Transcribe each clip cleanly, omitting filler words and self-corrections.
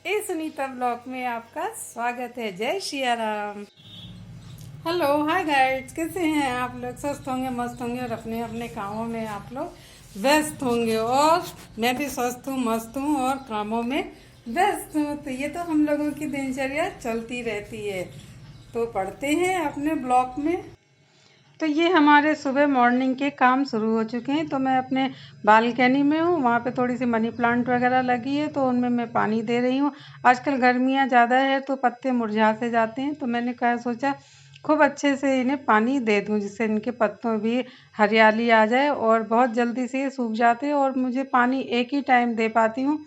इस सुनीता ब्लॉग में आपका स्वागत है। जय सिया राम। हेलो, हाय गाइड्स, कैसे हैं आप लोग? स्वस्थ होंगे, मस्त होंगे और अपने अपने कामों में आप लोग व्यस्त होंगे। और मैं भी स्वस्थ हूँ, मस्त हूँ और कामों में व्यस्त हूँ। तो ये तो हम लोगों की दिनचर्या चलती रहती है। तो पढ़ते हैं अपने ब्लॉग में। तो ये हमारे सुबह मॉर्निंग के काम शुरू हो चुके हैं। तो मैं अपने बालकनी में हूँ, वहाँ पे थोड़ी सी मनी प्लांट वगैरह लगी है तो उनमें मैं पानी दे रही हूँ। आजकल गर्मियाँ ज़्यादा है तो पत्ते मुरझा से जाते हैं, तो मैंने कहा सोचा खूब अच्छे से इन्हें पानी दे दूँ जिससे इनके पत्तों में भी हरियाली आ जाए। और बहुत जल्दी से ये सूख जाते हैं और मुझे पानी एक ही टाइम दे पाती हूँ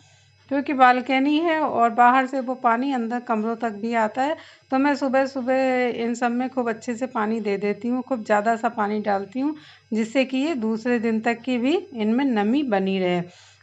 क्योंकि बालकनी है और बाहर से वो पानी अंदर कमरों तक भी आता है। तो मैं सुबह सुबह इन सब में खूब अच्छे से पानी दे देती हूँ, खूब ज़्यादा सा पानी डालती हूँ जिससे कि ये दूसरे दिन तक की भी इनमें नमी बनी रहे।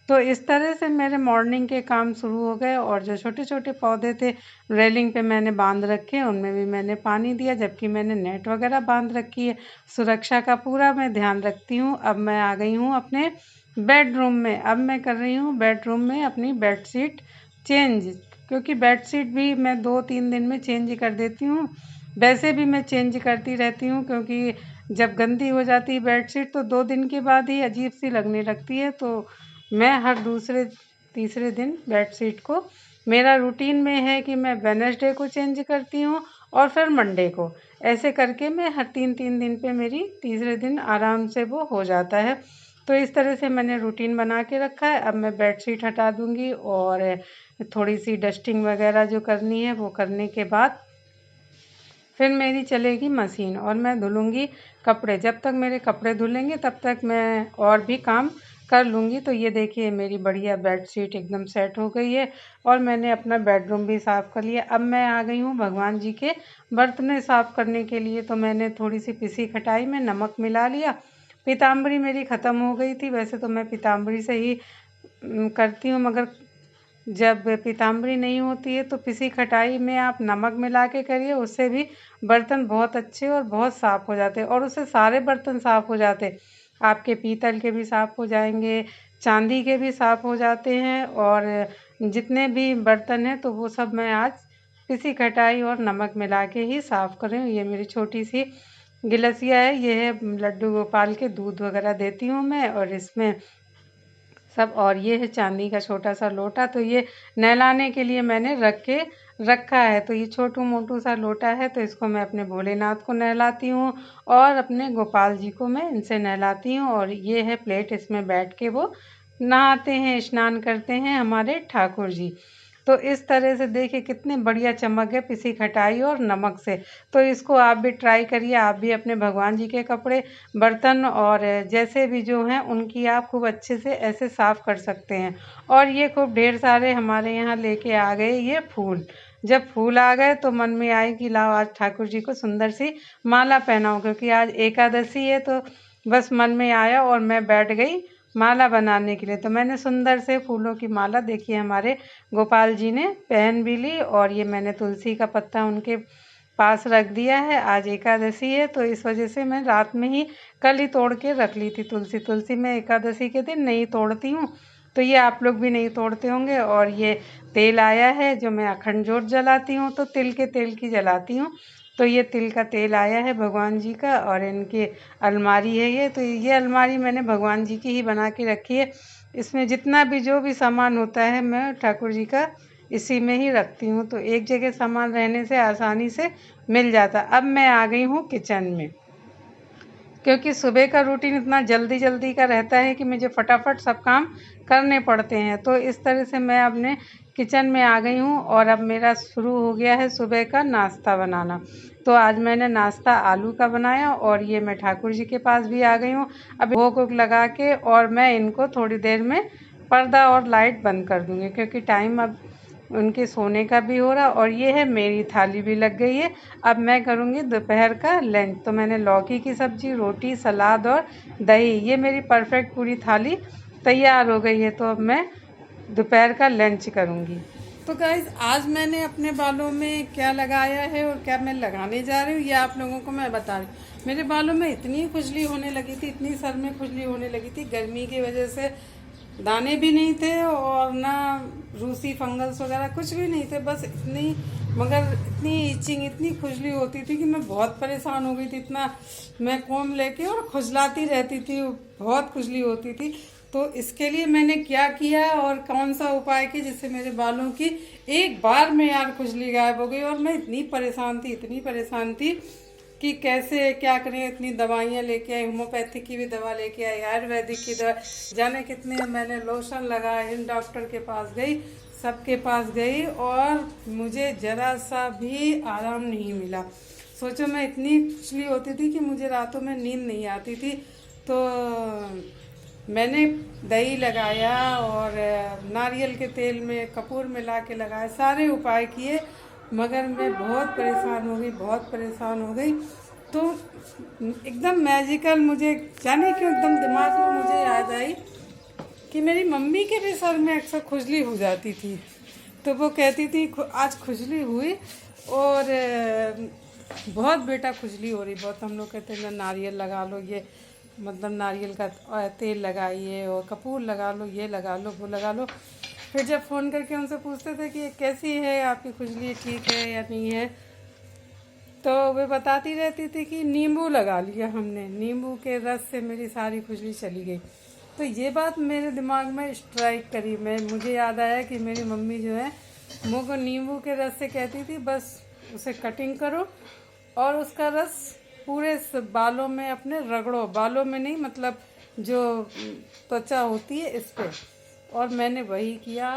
तो इस तरह से मेरे मॉर्निंग के काम शुरू हो गए। और जो छोटे छोटे पौधे थे रेलिंग पे मैंने बांध रखे, उनमें भी मैंने पानी दिया, जबकि मैंने नेट वगैरह बांध रखी है। सुरक्षा का पूरा मैं ध्यान रखती हूँ। अब मैं आ गई हूँ अपने बेडरूम में। अब मैं कर रही हूँ बेडरूम में अपनी बेडशीट चेंज, क्योंकि बेडशीट भी मैं 2-3 दिन में चेंज कर देती हूँ। वैसे भी मैं चेंज करती रहती हूँ क्योंकि जब गंदी हो जाती है बेडशीट तो 2 दिन के बाद ही अजीब सी लगने लगती है। तो मैं हर दूसरे तीसरे दिन बेडशीट को, मेरा रूटीन में है कि मैं वेडनेसडे को चेंज करती हूँ और फिर मंडे को। ऐसे करके मैं हर 3-3 दिन पे मेरी तीसरे दिन आराम से वो हो जाता है। तो इस तरह से मैंने रूटीन बना के रखा है। अब मैं बेडशीट हटा दूँगी और थोड़ी सी डस्टिंग वगैरह जो करनी है वो करने के बाद फिर मेरी चलेगी मशीन और मैं धुलूँगी कपड़े। जब तक मेरे कपड़े धुलेंगे तब तक मैं और भी काम कर लूँगी। तो ये देखिए मेरी बढ़िया बेडशीट एकदम सेट हो गई है और मैंने अपना बेडरूम भी साफ़ कर लिया। अब मैं आ गई हूँ भगवान जी के बर्तन साफ़ करने के लिए। तो मैंने थोड़ी सी पिसी खटाई में नमक मिला लिया। पीताम्बरी मेरी ख़त्म हो गई थी, वैसे तो मैं पीताम्बरी से ही करती हूँ, मगर जब पीताम्बरी नहीं होती है तो पिसी खटाई में आप नमक मिला के करिए, उससे भी बर्तन बहुत अच्छे और बहुत साफ़ हो जाते हैं और उससे सारे बर्तन साफ़ हो जाते हैं। आपके पीतल के भी साफ़ हो जाएंगे, चांदी के भी साफ़ हो जाते हैं और जितने भी बर्तन हैं तो वो सब मैं आज पिसी खटाई और नमक मिला के ही साफ़ कर रही हूँ। ये मेरी छोटी सी गिलसिया है, ये है लड्डू गोपाल के दूध वगैरह देती हूँ मैं, और इसमें सब। और ये है चांदी का छोटा सा लोटा, तो ये नहलाने के लिए मैंने रखा है। तो ये छोटू मोटू सा लोटा है, तो इसको मैं अपने भोलेनाथ को नहलाती हूँ और अपने गोपाल जी को मैं इनसे नहलाती हूँ। और ये है प्लेट, इसमें बैठ के वो नहाते हैं, स्नान करते हैं हमारे ठाकुर जी। तो इस तरह से देखिए कितने बढ़िया चमक है पिसी खटाई और नमक से। तो इसको आप भी ट्राई करिए, आप भी अपने भगवान जी के कपड़े, बर्तन और जैसे भी जो हैं उनकी आप खूब अच्छे से ऐसे साफ़ कर सकते हैं। और ये खूब ढेर सारे हमारे यहाँ लेके आ गए ये फूल। जब फूल आ गए तो मन में आई कि लाओ आज ठाकुर जी को सुंदर सी माला पहनाओ, क्योंकि आज एकादशी है। तो बस मन में आया और मैं बैठ गई माला बनाने के लिए। तो मैंने सुंदर से फूलों की माला देखिए हमारे गोपाल जी ने पहन भी ली। और ये मैंने तुलसी का पत्ता उनके पास रख दिया है। आज एकादशी है तो इस वजह से मैं रात में ही कल ही तोड़ के रख ली थी तुलसी मैं एकादशी के दिन नहीं तोड़ती हूँ। तो ये आप लोग भी नहीं तोड़ते होंगे। और ये तेल आया है जो मैं अखंड जोत जलाती हूँ तो तिल के तेल की जलाती हूँ। तो ये तिल का तेल आया है भगवान जी का। और इनकी अलमारी है ये, तो ये अलमारी मैंने भगवान जी की ही बना के रखी है। इसमें जितना भी जो भी सामान होता है मैं ठाकुर जी का इसी में ही रखती हूँ, तो एक जगह सामान रहने से आसानी से मिल जाता। अब मैं आ गई हूँ किचन में, क्योंकि सुबह का रूटीन इतना जल्दी जल्दी का रहता है कि मुझे फटाफट सब काम करने पड़ते हैं। तो इस तरह से मैं अपने किचन में आ गई हूँ और अब मेरा शुरू हो गया है सुबह का नाश्ता बनाना। तो आज मैंने नाश्ता आलू का बनाया और ये मैं ठाकुर जी के पास भी आ गई हूँ। अब भोग वोग लगा के और मैं इनको थोड़ी देर में पर्दा और लाइट बंद कर दूँगी, क्योंकि टाइम अब उनके सोने का भी हो रहा। और ये है मेरी थाली भी लग गई है। अब मैं करूँगी दोपहर का लंच। तो मैंने लौकी की सब्ज़ी, रोटी, सलाद और दही, ये मेरी परफेक्ट पूरी थाली तैयार हो गई है। तो अब मैं दोपहर का लंच करूँगी। तो गाइज आज मैंने अपने बालों में क्या लगाया है और क्या मैं लगाने जा रही हूँ ये आप लोगों को मैं बता रही हूँ। मेरे बालों में इतनी खुजली होने लगी थी, इतनी सर में खुजली होने लगी थी गर्मी की वजह से। दाने भी नहीं थे और ना रूसी फंगल्स वगैरह कुछ भी नहीं थे, बस इतनी, मगर इतनी इचिंग, इतनी खुजली होती थी कि मैं बहुत परेशान हो गई थी। इतना मैं कोम लेके और खुजलाती रहती थी, बहुत खुजली होती थी। तो इसके लिए मैंने क्या किया और कौन सा उपाय किया जिससे मेरे बालों की एक बार में यार खुजली गायब हो गई। और मैं इतनी परेशान थी, इतनी परेशान थी कि कैसे क्या करें। इतनी दवाइयाँ लेके आई, होम्योपैथिक की भी दवा लेके आई, आयुर्वेदिक की दवा, जाने कितने मैंने लोशन लगाए, इन डॉक्टर के पास गई, सबके पास गई और मुझे ज़रा सा भी आराम नहीं मिला। सोचो, मैं इतनी खुजली होती थी कि मुझे रातों में नींद नहीं आती थी। तो मैंने दही लगाया और नारियल के तेल में कपूर मिला के लगाया, सारे उपाय किए, मगर मैं बहुत परेशान हो गई, बहुत परेशान हो गई। तो एकदम मैजिकल, मुझे जाने क्यों एकदम दिमाग में मुझे याद आई कि मेरी मम्मी के भी सर में अक्सर खुजली हो जाती थी। तो वो कहती थी आज खुजली हुई और बहुत बेटा खुजली हो रही बहुत। हम लोग कहते हैं नारियल लगा लो, ये मतलब नारियल का तेल लगाइए और कपूर लगा लो, ये लगा लो, वो लगा लो। फिर जब फ़ोन करके उनसे पूछते थे कि कैसी है आपकी खुजली, ठीक है या नहीं है, तो वे बताती रहती थी कि नींबू लगा लिया हमने, नींबू के रस से मेरी सारी खुजली चली गई। तो ये बात मेरे दिमाग में स्ट्राइक करी। मुझे याद आया कि मेरी मम्मी जो है मुझको नींबू के रस से कहती थी बस उसे कटिंग करो और उसका रस पूरे बालों में अपने रगड़ो, बालों में नहीं मतलब जो त्वचा होती है इस पे। और मैंने वही किया।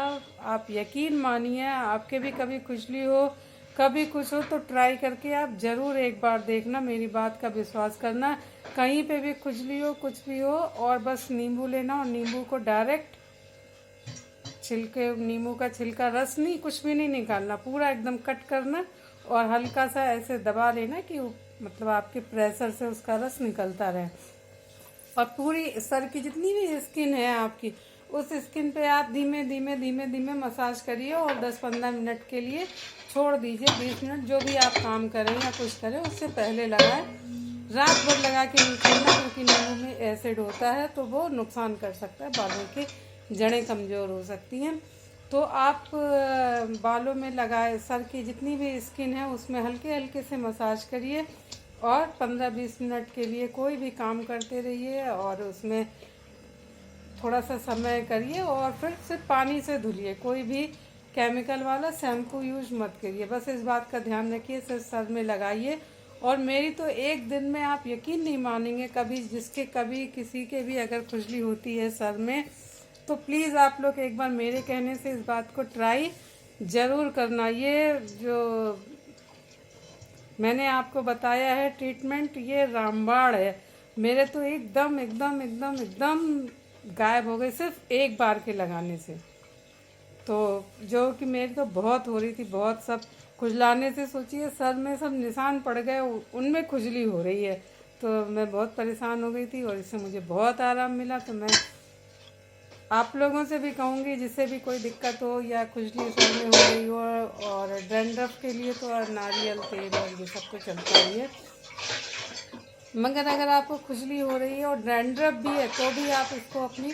आप यकीन मानिए, आपके भी कभी खुजली हो, कभी कुछ हो, तो ट्राई करके आप ज़रूर एक बार देखना, मेरी बात का विश्वास करना। कहीं पे भी खुजली हो, कुछ भी हो, और बस नींबू लेना और नींबू को डायरेक्ट छिलके, नींबू का छिलका, रस नहीं, कुछ भी नहीं निकालना, पूरा एकदम कट करना और हल्का सा ऐसे दबा लेना कि मतलब आपके प्रेशर से उसका रस निकलता रहे। और पूरी सर की जितनी भी स्किन है आपकी, उस स्किन पे आप धीमे धीमे धीमे धीमे मसाज करिए और 10-15 मिनट के लिए छोड़ दीजिए। 20 मिनट जो भी आप काम करें या कुछ करें उससे पहले लगाएं। रात भर लगा के नहीं छोड़ना, क्योंकि नींबू में एसिड होता है तो वो नुकसान कर सकता है, बालों की जड़ें कमज़ोर हो सकती हैं। तो आप बालों में लगाए, सर की जितनी भी स्किन है उसमें हल्के हल्के से मसाज करिए और 15-20 मिनट के लिए कोई भी काम करते रहिए और उसमें थोड़ा सा समय करिए और फिर सिर्फ पानी से धुलिए। कोई भी केमिकल वाला शैम्पू यूज मत करिए, बस इस बात का ध्यान रखिए, सिर्फ सर में लगाइए। और मेरी तो एक दिन में आप यकीन नहीं मानेंगे, कभी किसी के भी अगर खुजली होती है सर में, तो प्लीज़ आप लोग एक बार मेरे कहने से इस बात को ट्राई ज़रूर करना। ये जो मैंने आपको बताया है ट्रीटमेंट, ये रामबाण है। मेरे तो एकदम एकदम एकदम एकदम गायब हो गए सिर्फ एक बार के लगाने से। तो जो कि मेरी तो बहुत हो रही थी, बहुत, सब खुजलाने से सोचिए सर में सब निशान पड़ गए, उनमें खुजली हो रही है। तो मैं बहुत परेशान हो गई थी और इससे मुझे बहुत आराम मिला। तो मैं आप लोगों से भी कहूँगी, जिससे भी कोई दिक्कत हो या खुजली सर में हो रही हो, और डैंड्रफ के लिए तो नारियल तेल और ये सब तो चलता ही है, मगर अगर आपको खुजली हो रही है और डैंड्रफ भी है तो भी आप इसको अपनी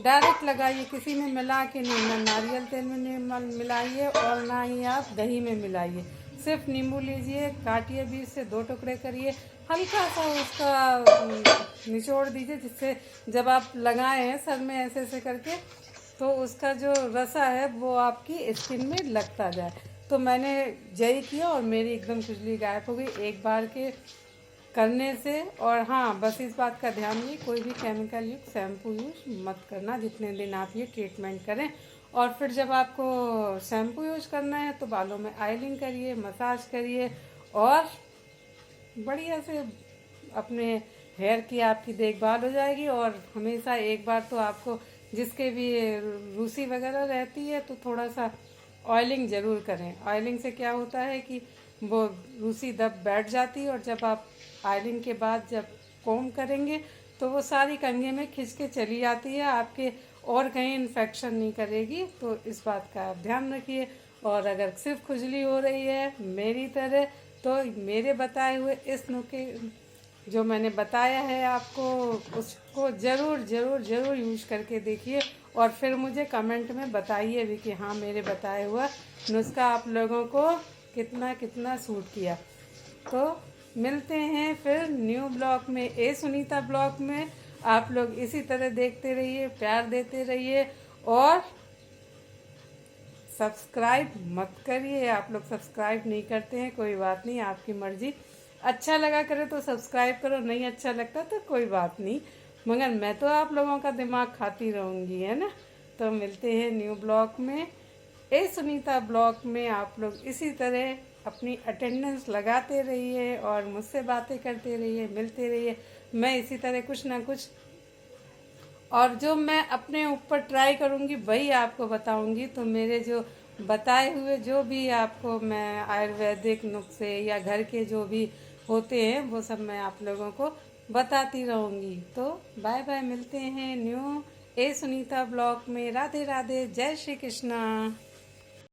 डायरेक्ट लगाइए, किसी में मिला के नहीं, ना नारियल तेल में नहीं मिलाइए और ना ही आप दही में मिलाइए। सिर्फ नींबू लीजिए, काटिए, बीच से 2 टुकड़े करिए, हल्का सा उसका निचोड़ दीजिए, जिससे जब आप लगाए हैं सर में ऐसे ऐसे करके तो उसका जो रसा है वो आपकी स्किन में लगता जाए। तो मैंने यही किया और मेरी एकदम खुजली गायब हो गई एक बार के करने से। और हाँ, बस इस बात का ध्यान रखिए, कोई भी केमिकल युक्त शैम्पू यूज मत करना जितने दिन आप ये ट्रीटमेंट करें। और फिर जब आपको शैम्पू यूज करना है तो बालों में ऑयलिंग करिए, मसाज करिए और बढ़िया से अपने हेयर की आपकी देखभाल हो जाएगी। और हमेशा एक बार तो आपको, जिसके भी रूसी वगैरह रहती है, तो थोड़ा सा ऑयलिंग ज़रूर करें। ऑयलिंग से क्या होता है कि वो रूसी दब बैठ जाती है और जब आप ऑयलिंग के बाद जब कोम करेंगे तो वो सारी कंघे में खिंच के चली जाती है, आपके और कहीं इन्फेक्शन नहीं करेगी। तो इस बात का आप ध्यान रखिए। और अगर सिर्फ खुजली हो रही है मेरी तरह, तो मेरे बताए हुए इस नुस्खे जो मैंने बताया है आपको, उसको ज़रूर ज़रूर ज़रूर यूज करके देखिए और फिर मुझे कमेंट में बताइए भी कि हाँ मेरे बताए हुआ नुस्खा आप लोगों को कितना कितना सूट किया। तो मिलते हैं फिर न्यू ब्लॉग में, ए सुनीता ब्लॉग में। आप लोग इसी तरह देखते रहिए, प्यार देते रहिए और सब्सक्राइब मत करिए। आप लोग सब्सक्राइब नहीं करते हैं, कोई बात नहीं, आपकी मर्जी। अच्छा लगा करे तो सब्सक्राइब करो, नहीं अच्छा लगता तो कोई बात नहीं, मगर मैं तो आप लोगों का दिमाग खाती रहूँगी, है ना। तो मिलते हैं न्यू ब्लॉग में, ए सुनीता ब्लॉग में। आप लोग इसी तरह अपनी अटेंडेंस लगाते रहिए और मुझसे बातें करते रहिए, मिलते रहिए। मैं इसी तरह कुछ ना कुछ और जो मैं अपने ऊपर ट्राई करूँगी वही आपको बताऊँगी। तो मेरे जो बताए हुए जो भी आपको मैं आयुर्वेदिक नुस्खे या घर के जो भी होते हैं वो सब मैं आप लोगों को बताती रहूँगी। तो बाय बाय, मिलते हैं न्यू ए सुनीता ब्लॉग में। राधे राधे, जय श्री कृष्णा।